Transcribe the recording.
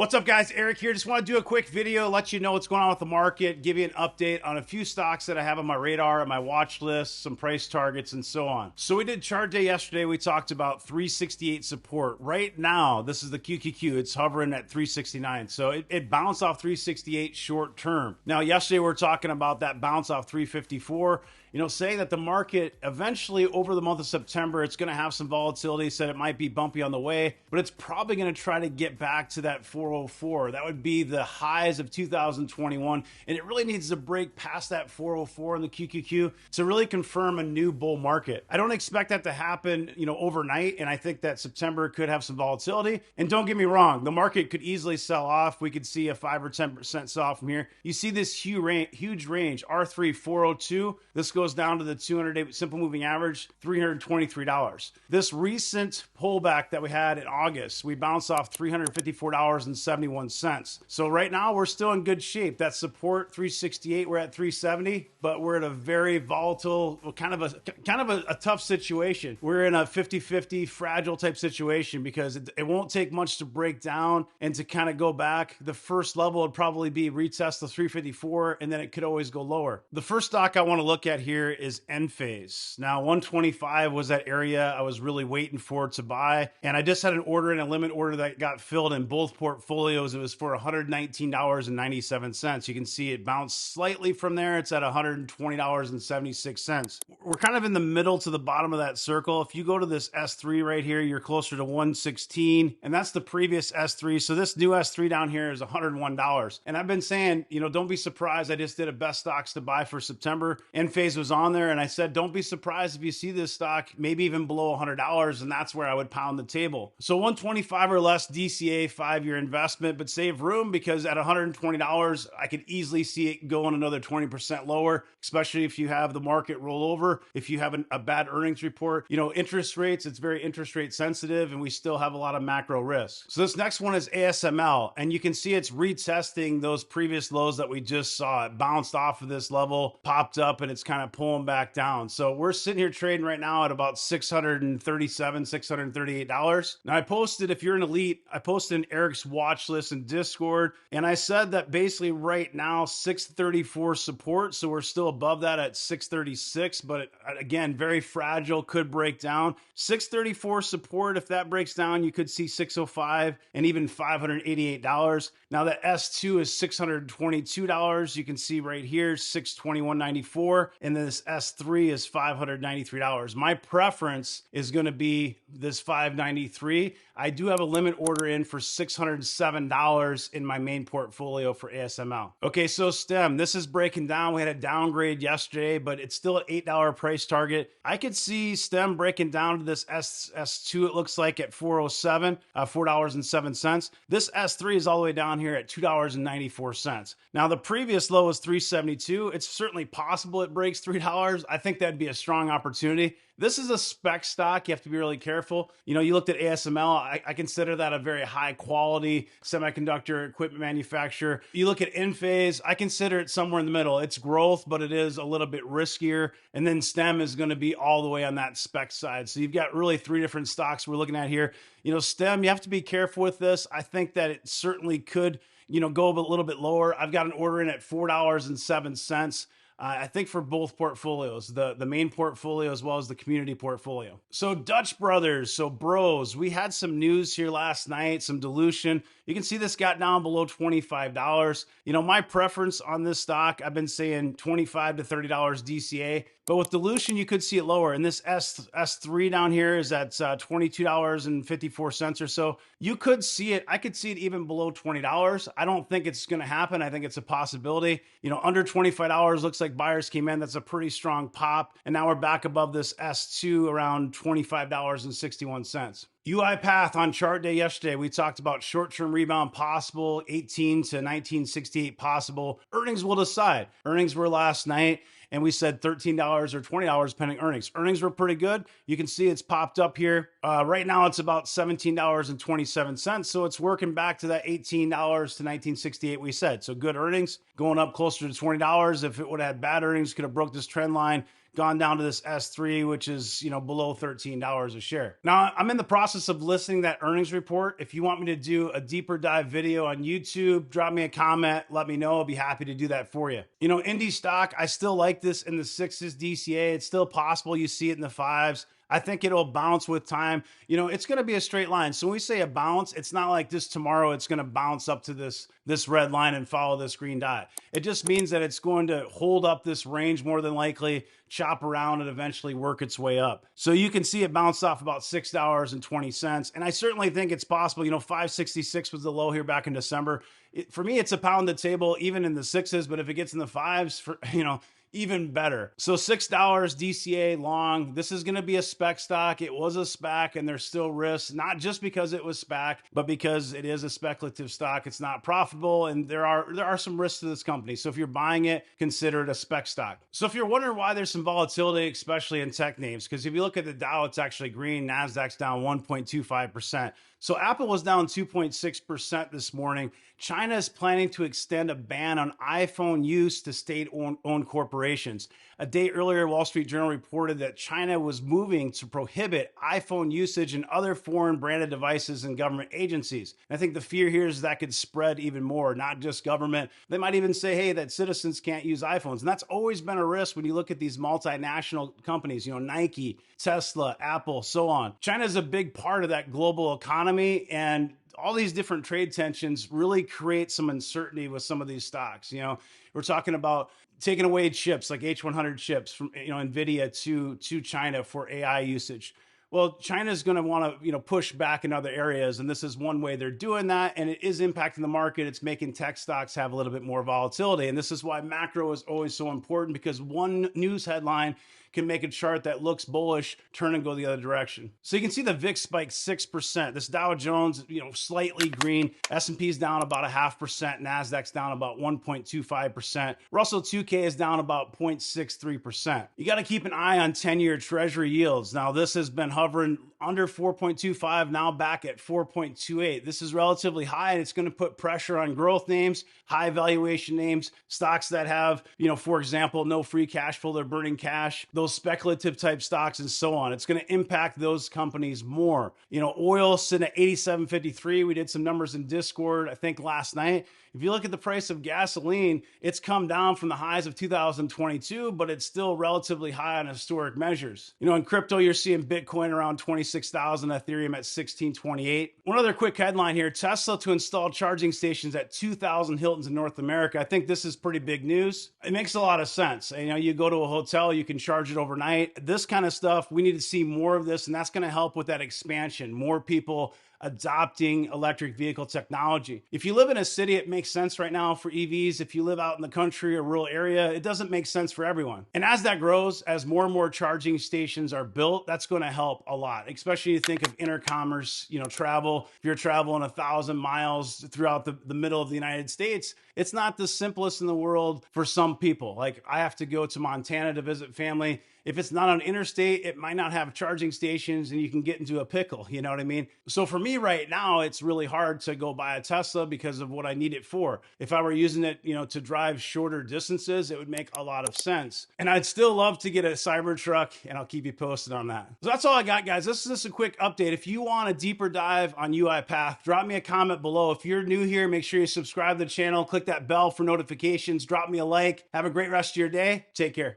What's up, guys? Eric here. Just want to do a quick video, let you know what's going on with the market, give you an update on a few stocks that I have on my radar, on my watch list, some price targets, and so on. So we did chart day yesterday. We talked about 368 support. Right now, this is the QQQ. It's hovering at 369. So it bounced off 368 short term. Now, yesterday we were talking about that bounce off 354. Saying that the market eventually over the month of September, it's going to have some volatility, said it might be bumpy on the way, but it's probably going to try to get back to that 404. That would be the highs of 2021. And it really needs to break past that 404 in the QQQ to really confirm a new bull market. I don't expect that to happen, overnight. And I think that September could have some volatility. And don't get me wrong, the market could easily sell off. We could see a 5 or 10% sell off from here. You see this huge range, R3 402. This goes down to the 200-day simple moving average, $323. This recent pullback that we had in August, we bounced off $354.71. So right now we're still in good shape. That support 368, we're at 370, but we're at a very volatile, kind of a tough situation. We're in a 50-50 fragile type situation because it won't take much to break down and to kind of go back. The first level would probably be retest the 354, and then it could always go lower. The first stock I want to look at here is ENPH. Now, 125 was that area I was really waiting for to buy, and I just had an order and a limit order that got filled in both portfolios. It was for $119.97. You can see it bounced slightly from there. It's at $120.76. We're kind of in the middle to the bottom of that circle. If you go to this S3 right here, you're closer to 116, and that's the previous S3. So this new S3 down here is $101. And I've been saying, don't be surprised. I just did a best stocks to buy for September. ENPH was on there, and I said, don't be surprised if you see this stock maybe even below $100, and that's where I would pound the table. So 125 or less DCA 5-year investment, but save room because at $120, I could easily see it going another 20% lower, especially if you have the market roll over, if you have a bad earnings report. Interest rates, it's very interest rate sensitive, and we still have a lot of macro risk. So this next one is ASML, and you can see it's retesting those previous lows that we just saw. It bounced off of this level, popped up, and it's kind of pulling back down. So we're sitting here trading right now at about $637, $638. Now I posted, if you're an elite, I posted in Eric's watch list in Discord, and I said that basically right now 634 support. So we're still above that at 636, but again, very fragile, could break down. 634 support, if that breaks down, you could see 605 and even $588. Now that S2 is $622. You can see right here, $621.94. And this S3 is $593. My preference is going to be this $593. I do have a limit order in for $607 in my main portfolio for ASML. Okay, so STEM, this is breaking down. We had a downgrade yesterday, but it's still at $8 price target. I could see STEM breaking down to this S2, it looks like at 407, $4.07. This S3 is all the way down here at $2.94. Now, the previous low was $3.72. It's certainly possible it breaks $3. I think that'd be a strong opportunity. This is a spec stock. You have to be really careful. You looked at ASML. I consider that a very high quality semiconductor equipment manufacturer. You look at ENPH, I consider it somewhere in the middle. It's growth, but it is a little bit riskier. And then STEM is going to be all the way on that spec side. So you've got really 3 different stocks we're looking at here. STEM, you have to be careful with this. I think that it certainly could, go a little bit lower. I've got an order in at $4.07. I think for both portfolios, the main portfolio as well as the community portfolio. So Dutch Brothers, so bros, we had some news here last night, some dilution. You can see this got down below $25. My preference on this stock, I've been saying $25 to $30 DCA, but with dilution, you could see it lower. And this S3 down here is at $22.54 or so. You could see it. I could see it even below $20. I don't think it's going to happen. I think it's a possibility. Under $25 looks like buyers came in. That's a pretty strong pop. And now we're back above this S2 around $25.61. UiPath on chart day yesterday, we talked about short-term rebound possible, 18 to 1968 possible. Earnings will decide. Earnings were last night, and we said $13 or $20 depending earnings. Earnings were pretty good. You can see it's popped up here. Right now it's about $17.27. So it's working back to that $18 to 1968 we said. So good earnings, going up closer to $20. If it would have had bad earnings, could have broke this trend line, gone down to this S3, which is, below $13 a share. Now, I'm in the process of listing that earnings report. If you want me to do a deeper dive video on YouTube, drop me a comment, let me know. I'll be happy to do that for you. INDI stock, I still like this in the 6s DCA. It's still possible you see it in the 5s. I think it'll bounce with time. It's going to be a straight line. So when we say a bounce, it's not like this tomorrow, it's going to bounce up to this red line and follow this green dot. It just means that it's going to hold up this range more than likely, chop around and eventually work its way up. So you can see it bounced off about $6.20. And I certainly think it's possible. 566 was the low here back in December. For me, it's a pound the table, even in the 6s, but if it gets in the 5s, even better. So $6 DCA long. This is going to be a spec stock. It was a SPAC and there's still risks, not just because it was SPAC, but because it is a speculative stock. It's not profitable and there are some risks to this company. So if you're buying it, consider it a spec stock. So if you're wondering why there's some volatility, especially in tech names, because if you look at the Dow, it's actually green. NASDAQ's down 1.25%. So Apple was down 2.6% this morning. China is planning to extend a ban on iPhone use to state-owned corporations. A day earlier, Wall Street Journal reported that China was moving to prohibit iPhone usage in other foreign branded devices and government agencies. And I think the fear here is that could spread even more, not just government. They might even say, hey, that citizens can't use iPhones. And that's always been a risk when you look at these multinational companies, Nike, Tesla, Apple, so on. China is a big part of that global economy, and all these different trade tensions really create some uncertainty with some of these stocks. We're talking about taking away chips like H100 chips from NVIDIA to China for AI usage. Well, China is going to want to push back in other areas, and this is one way they're doing that, and it is impacting the market. It's making tech stocks have a little bit more volatility, and this is why macro is always so important, because one news headline can make a chart that looks bullish turn and go the other direction. So you can see the VIX spiked 6%. This Dow Jones, slightly green. S&P's down about 0.5%. NASDAQ's down about 1.25%. Russell 2K is down about 0.63%. You got to keep an eye on 10-year Treasury yields. Now, this has been hovering under 4.25, now back at 4.28. This is relatively high, and it's going to put pressure on growth names, high valuation names, stocks that have, for example, no free cash flow, they're burning cash, those speculative type stocks and so on. It's going to impact those companies more. Oil sitting at 87.53. We did some numbers in Discord, I think last night. If you look at the price of gasoline, it's come down from the highs of 2022, but it's still relatively high on historic measures. In crypto, you're seeing Bitcoin around 26,000, Ethereum at 1628. One other quick headline here, Tesla to install charging stations at 2,000 Hiltons in North America. I think this is pretty big news. It makes a lot of sense. You go to a hotel, you can charge it overnight. This kind of stuff, we need to see more of this, and that's going to help with that expansion. More people adopting electric vehicle technology. If you live in a city, it makes sense right now for EVs. If you live out in the country or rural area, it doesn't make sense for everyone. And as that grows, as more and more charging stations are built, that's going to help a lot, especially you think of intercommerce, travel. If you're traveling 1,000 miles throughout the middle of the United States, it's not the simplest in the world for some people. Like I have to go to Montana to visit family. If it's not on interstate, it might not have charging stations and you can get into a pickle, you know what I mean? So for me right now, it's really hard to go buy a Tesla because of what I need it for. If I were using it, to drive shorter distances, it would make a lot of sense. And I'd still love to get a Cybertruck, and I'll keep you posted on that. So that's all I got, guys. This is just a quick update. If you want a deeper dive on UiPath, drop me a comment below. If you're new here, make sure you subscribe to the channel, click that bell for notifications, drop me a like. Have a great rest of your day. Take care.